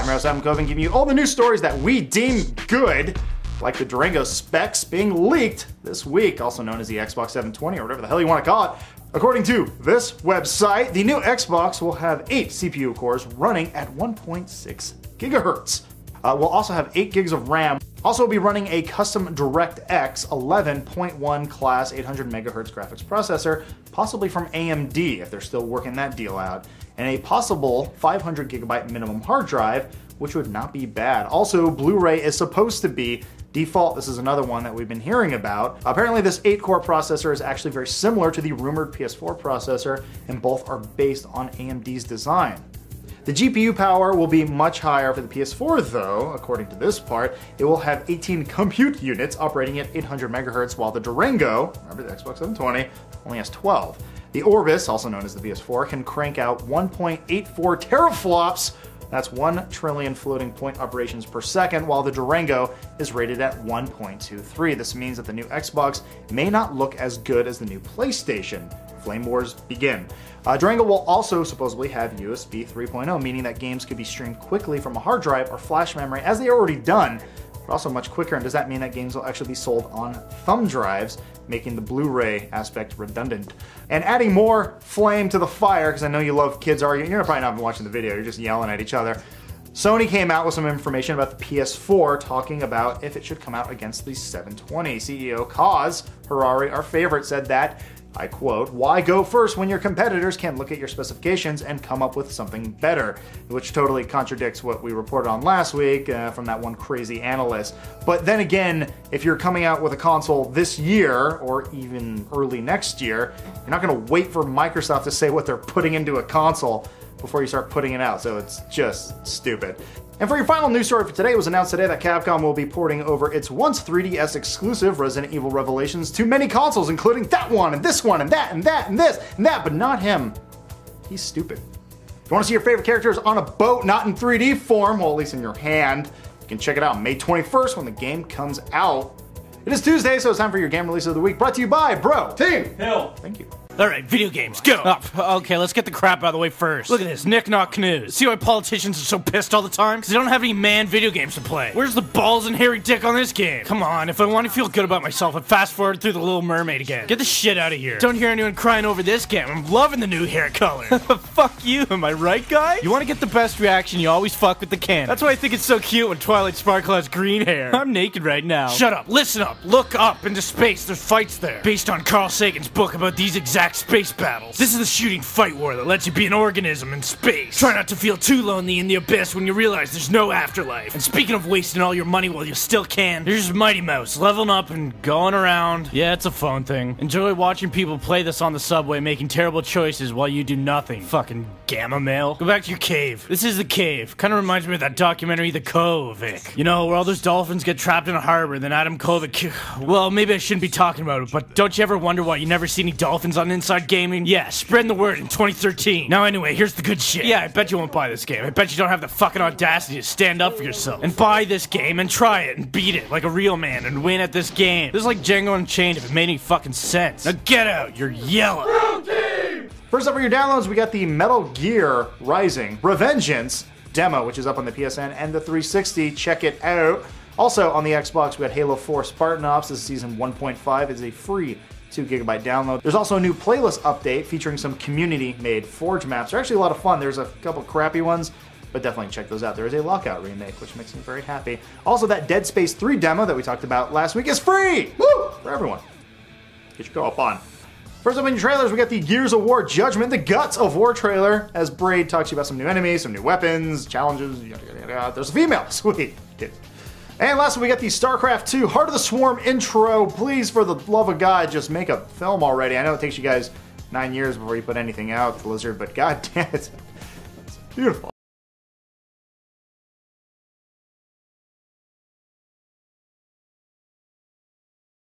I'm your host, Adam Koven, giving you all the news stories that we deem good, like the Durango specs being leaked this week, also known as the Xbox 720 or whatever the hell you want to call it. According to this website, the new Xbox will have 8 CPU cores running at 1.6 gigahertz. We'll also have 8 gigs of RAM. Also will be running a custom DirectX 11.1 class 800 megahertz graphics processor, possibly from AMD if they're still working that deal out, and a possible 500 gigabyte minimum hard drive, which would not be bad. Also, Blu-ray is supposed to be default. This is another one that we've been hearing about. Apparently this 8-core processor is actually very similar to the rumored PS4 processor, and both are based on AMD's design. The GPU power will be much higher for the PS4 though, according to this part. It will have 18 compute units operating at 800 megahertz, while the Durango, remember the Xbox 720, only has 12. The Orbis, also known as the PS4, can crank out 1.84 teraflops. That's 1 trillion floating point operations per second, while the Durango is rated at 1.23. This means that the new Xbox may not look as good as the new PlayStation. Flame wars begin. Durango will also supposedly have USB 3.0, meaning that games could be streamed quickly from a hard drive or flash memory, as they are already done, but also much quicker. And does that mean that games will actually be sold on thumb drives, making the Blu-ray aspect redundant? And adding more flame to the fire, because I know you love kids arguing. You're probably not even watching the video, you're just yelling at each other. Sony came out with some information about the PS4, talking about if it should come out against the 720. CEO Kaz Harari, our favorite, said that, I quote, "Why go first when your competitors can look at your specifications and come up with something better?" Which totally contradicts what we reported on last week from that one crazy analyst. But then again, if you're coming out with a console this year or even early next year, you're not going to wait for Microsoft to say what they're putting into a console before you start putting it out, so it's just stupid. And for your final news story for today, it was announced today that Capcom will be porting over its once 3DS exclusive Resident Evil Revelations to many consoles, including that one, and this one, and that, and that, and this, and that, but not him. He's stupid. If you want to see your favorite characters on a boat, not in 3D form, well, at least in your hand, you can check it out May 21st when the game comes out. It is Tuesday, so it's time for your game release of the week, brought to you by Bro Team Hill. Thank you. Alright, video games, go! Oh, okay, let's get the crap out of the way first. Look at this, Nick Knock Canoes. See why politicians are so pissed all the time? Because they don't have any man video games to play. Where's the balls and hairy dick on this game? Come on, if I want to feel good about myself, I fast forward through The Little Mermaid again. Get the shit out of here. Don't hear anyone crying over this game. I'm loving the new hair color. Fuck you, am I right, guy? You want to get the best reaction, you always fuck with the canon. That's why I think it's so cute when Twilight Sparkle has green hair. I'm naked right now. Shut up, listen up, look up into space, there's fights there. Based on Carl Sagan's book about these exact space battles. This is the shooting fight war that lets you be an organism in space. Try not to feel too lonely in the abyss when you realize there's no afterlife. And speaking of wasting all your money while you still can, here's Mighty Mouse, leveling up and going around. Yeah, it's a phone thing. Enjoy watching people play this on the subway, making terrible choices while you do nothing. Fucking gamma male. Go back to your cave. This is the cave. Kinda reminds me of that documentary, The Cove, Vic. You know, where all those dolphins get trapped in a harbor and then Adam Kovic... Well, maybe I shouldn't be talking about it, but don't you ever wonder why you never see any dolphins on Inside Gaming? Yeah, spreading the word in 2013. Now anyway, here's the good shit. Yeah, I bet you won't buy this game. I bet you don't have the fucking audacity to stand up for yourself. And buy this game and try it and beat it like a real man and win at this game. This is like Django Unchained if it made any fucking sense. Now get out, you're yellow. First up for your downloads, we got the Metal Gear Rising Revengeance demo, which is up on the PSN and the 360. Check it out. Also on the Xbox, we got Halo 4 Spartan Ops. This is season 1.5. It's a free 2 gigabyte download. There's also a new playlist update featuring some community-made Forge maps. They're actually a lot of fun. There's a couple crappy ones, but definitely check those out. There is a Lockout remake, which makes me very happy. Also, that Dead Space 3 demo that we talked about last week is free! Woo! For everyone. Get your co-op on. First up in your trailers, we got the Gears of War Judgment, the Guts of War trailer, as Braid talks to you about some new enemies, some new weapons, challenges, yada, yada, yada. There's a female. Sweet. And lastly, we got the StarCraft 2 Heart of the Swarm intro. Please, for the love of God, just make a film already. I know it takes you guys 9 years before you put anything out, Blizzard, but god damn it. It's beautiful.